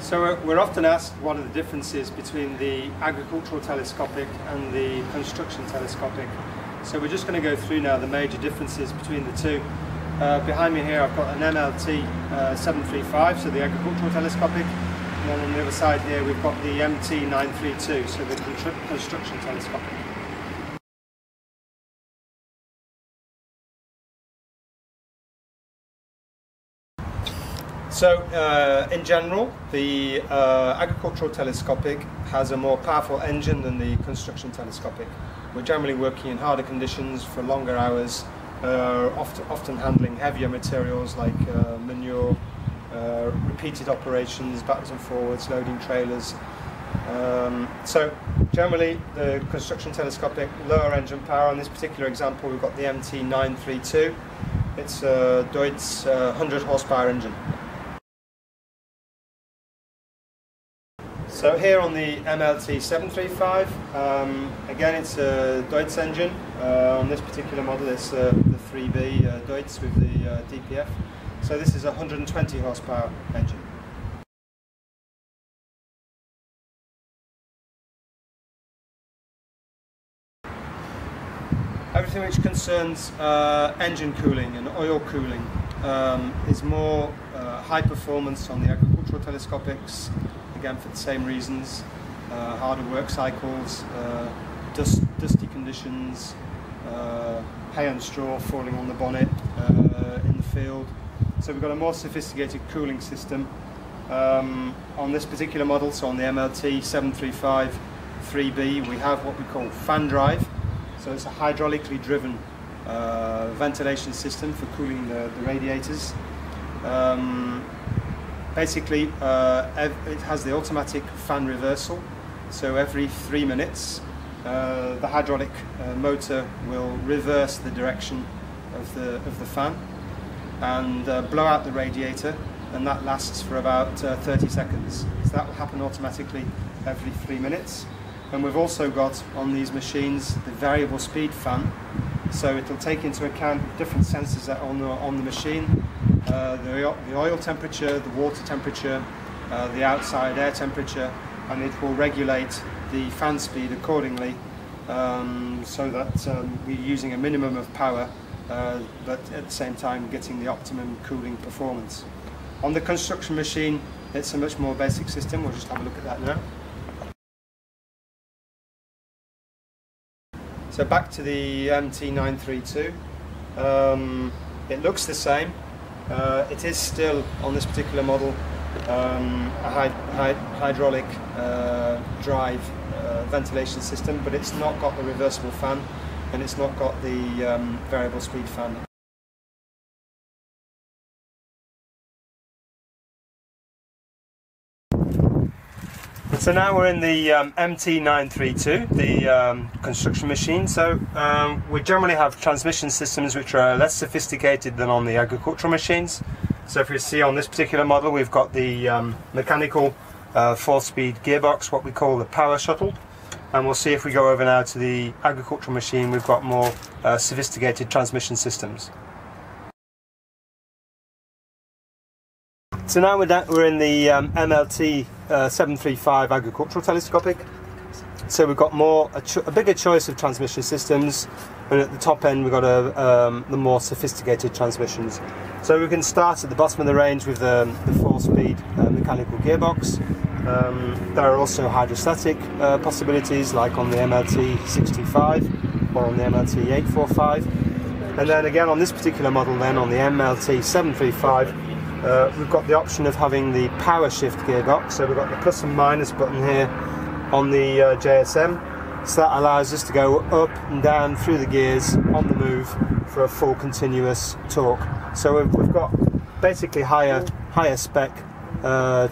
So we're often asked what are the differences between the agricultural telescopic and the construction telescopic. So we're just going to go through now the major differences between the two. Behind me here I've got an MLT 735, so the agricultural telescopic, and then on the other side here we've got the MT 932, so the construction telescopic. So in general, the agricultural telescopic has a more powerful engine than the construction telescopic. We're generally working in harder conditions for longer hours, often handling heavier materials like manure, repeated operations, backwards and forwards, loading trailers. So generally the construction telescopic, lower engine power. On this particular example we've got the MT 932. It's a Deutz 100 horsepower engine. So here on the MLT 735, again it's a Deutz engine. On this particular model it's the 3B Deutz with the DPF. So this is a 120 horsepower engine. Everything which concerns engine cooling and oil cooling is more high performance on the agricultural telescopics. Again, for the same reasons, harder work cycles, dusty conditions, hay and straw falling on the bonnet in the field. So we've got a more sophisticated cooling system on this particular model. So on the MLT 735 3B we have what we call fan drive. So it's a hydraulically driven ventilation system for cooling the radiators. Basically, it has the automatic fan reversal, so every 3 minutes the hydraulic motor will reverse the direction of the fan and blow out the radiator, and that lasts for about 30 seconds. So that will happen automatically every 3 minutes. And we've also got on these machines the variable speed fan, so it will take into account different sensors that are on the machine. The oil temperature, the water temperature, the outside air temperature, and it will regulate the fan speed accordingly, so that we're using a minimum of power but at the same time getting the optimum cooling performance. On the construction machine it's a much more basic system. We'll just have a look at that now. So back to the MT 932, it looks the same. It is still, on this particular model, a hydraulic drive ventilation system, but it's not got the reversible fan and it's not got the variable speed fan. So now we're in the MT 932, the construction machine. So we generally have transmission systems which are less sophisticated than on the agricultural machines. So if you see on this particular model we've got the mechanical 4-speed gearbox, what we call the power shuttle. And we'll see if we go over now to the agricultural machine, we've got more sophisticated transmission systems. So now we're in the MLT 735 agricultural telescopic. So we've got a bigger choice of transmission systems, and at the top end we've got the more sophisticated transmissions. So we can start at the bottom of the range with the 4-speed mechanical gearbox. There are also hydrostatic possibilities like on the MLT 625 or on the MLT 845. And then again on this particular model then on the MLT 735 we've got the option of having the power shift gearbox. So we've got the plus and minus button here on the JSM, so that allows us to go up and down through the gears on the move for a full continuous torque. So we've got basically higher spec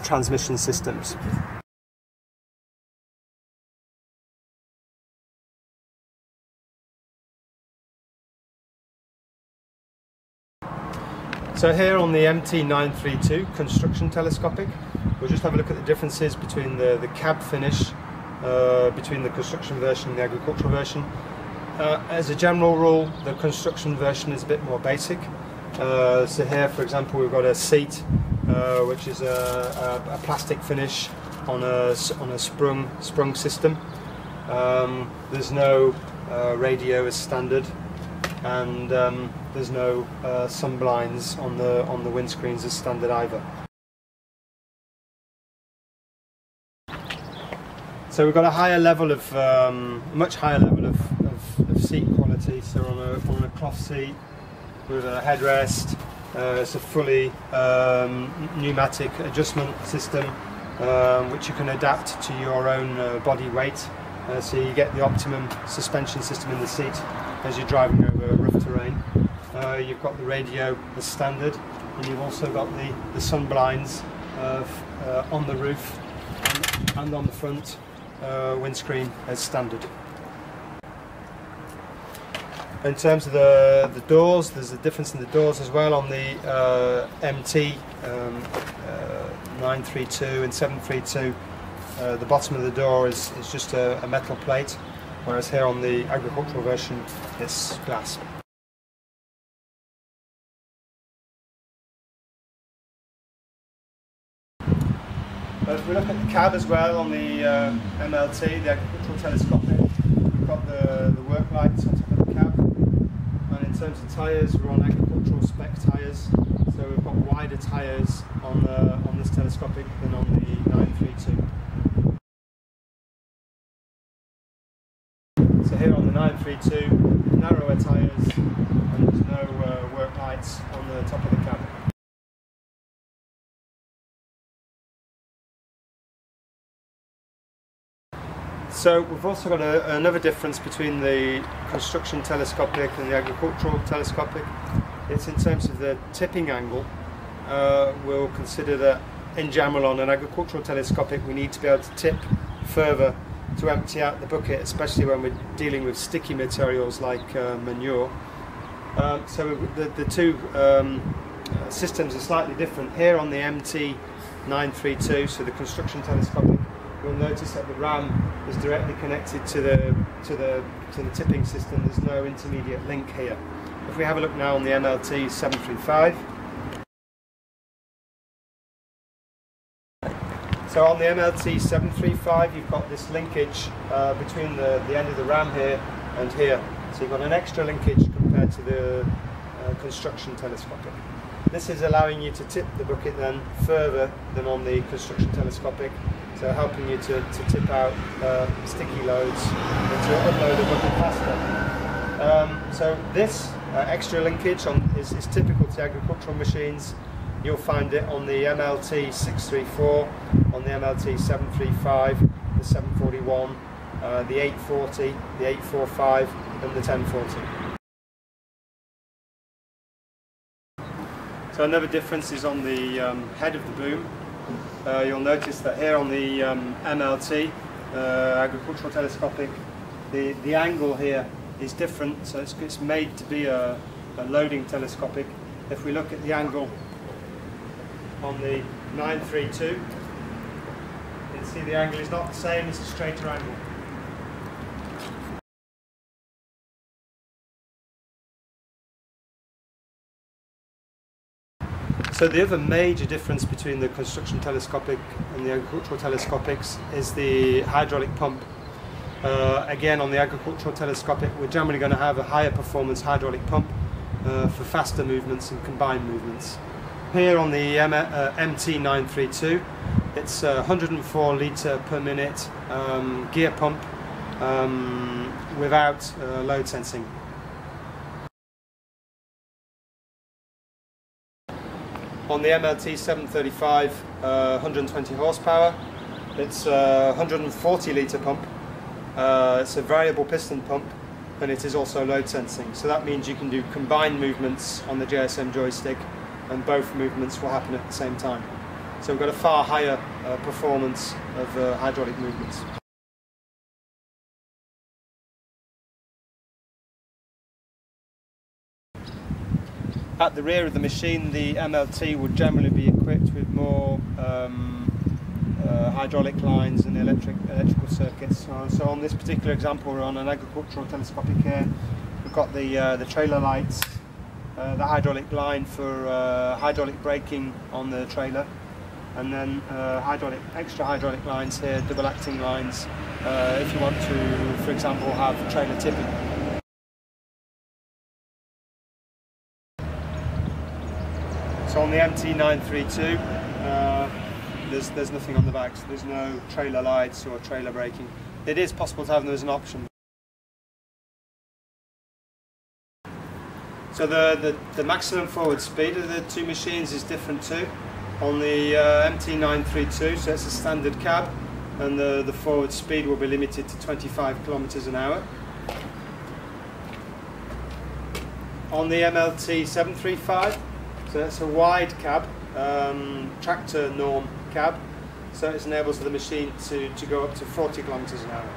transmission systems. So here on the MT 932 construction telescopic, we'll just have a look at the differences between the cab finish between the construction version and the agricultural version. As a general rule, the construction version is a bit more basic. So here, for example, we've got a seat which is a plastic finish on a sprung system. There's no radio as standard, and there's no sun blinds on the windscreens as standard either. So we've got a higher level of, much higher level of seat quality. So on a cloth seat with a headrest, it's a fully pneumatic adjustment system, which you can adapt to your own body weight. So you get the optimum suspension system in the seat as you're driving over rough terrain. You've got the radio as standard, and you've also got the sun blinds on the roof and on the front windscreen as standard. In terms of the doors, there's a difference in the doors as well. On the MT 932 and 732, the bottom of the door is just a metal plate, whereas here on the agricultural version it's glass. If we look at the cab as well, on the MLT, the agricultural telescopic, we've got the work lights on top of the cab, and in terms of tyres, we're on agricultural spec tyres, so we've got wider tyres on this telescopic than on the 932. So here on the 932, narrower tyres, and there's no work lights on the top of the cab. So we've also got another difference between the construction telescopic and the agricultural telescopic. It's in terms of the tipping angle. We'll consider that in general on an agricultural telescopic we need to be able to tip further to empty out the bucket, especially when we're dealing with sticky materials like manure. So the two systems are slightly different. Here on the MT 932, so the construction telescopic, you'll notice that the ram is directly connected to the tipping system. There's no intermediate link here. If we have a look now on the MLT 735, so on the MLT 735 you've got this linkage between the end of the ram here and here. So you've got an extra linkage compared to the construction telescopic. This is allowing you to tip the bucket then further than on the construction telescopic, so helping you to tip out sticky loads and to unload the bucket faster. So this extra linkage is typical to agricultural machines. You'll find it on the MLT 634, on the MLT 735, the 741, the 840, the 845 and the 1040. So another difference is on the head of the boom. You'll notice that here on the MLT, agricultural telescopic, the angle here is different, so it's made to be a loading telescopic. If we look at the angle on the 932, you can see the angle is not the same, it's a straighter angle. So the other major difference between the construction telescopic and the agricultural telescopics is the hydraulic pump. Again, on the agricultural telescopic we're generally going to have a higher performance hydraulic pump for faster movements and combined movements. Here on the MT 932 it's 104 litre per minute gear pump without load sensing. On the MLT 735, 120 horsepower, it's a 140 litre pump. It's a variable piston pump, and it is also load sensing. So that means you can do combined movements on the JSM joystick, and both movements will happen at the same time. So we've got a far higher performance of hydraulic movements. At the rear of the machine, the MLT would generally be equipped with more hydraulic lines and electrical circuits. So on this particular example, we're on an agricultural telescopic here. We've got the trailer lights the hydraulic line for hydraulic braking on the trailer, and then extra hydraulic lines here, double acting lines, if you want to, for example, have trailer tipping. So on the MT932, there's nothing on the back, so there's no trailer lights or trailer braking. It is possible to have them as an option. So the maximum forward speed of the two machines is different too. On the MT932, so it's a standard cab, and the forward speed will be limited to 25 kilometers an hour. On the MLT 735, so it's a wide cab, tractor norm cab, so it enables the machine to go up to 40 kilometers an hour.